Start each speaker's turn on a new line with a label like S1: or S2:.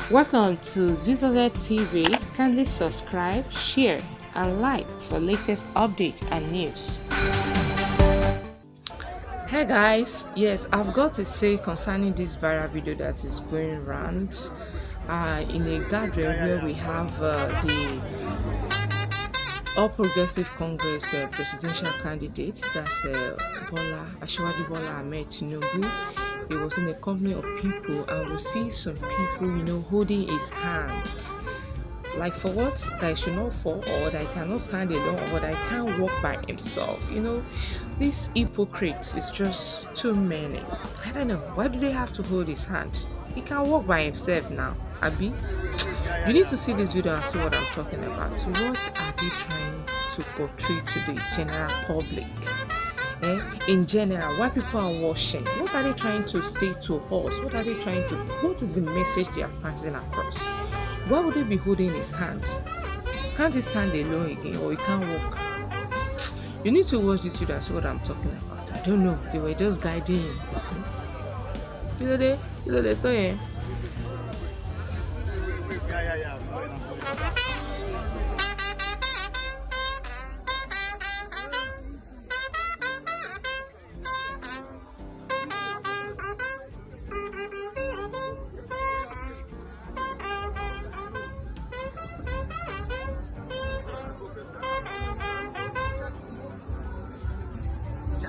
S1: Welcome to Zisodel TV. Kindly subscribe, share, and like for latest updates and news. Hey guys, yes, I've got to say concerning this viral video that is going around in a gathering where we have the All Progressive Congress presidential candidate, that's Bola Ahmed Tinubu. He was in a company of people, and we see some people, holding his hand. Like for what? That he should not fall, or that he cannot stand alone, or that he can't walk by himself. These hypocrites is just too many. I don't know. Why do they have to hold his hand? He can walk by himself now. Abi? You need to see this video and see what I'm talking about. What are they trying to portray to the general public? In general, why people are watching, what are they trying to say to us? What is the message they are passing across? Why would they be holding his hand? Can't he stand alone again, or he can't walk? You need to watch this video and see what I'm talking about. I don't know. They were just guiding him. Yeah.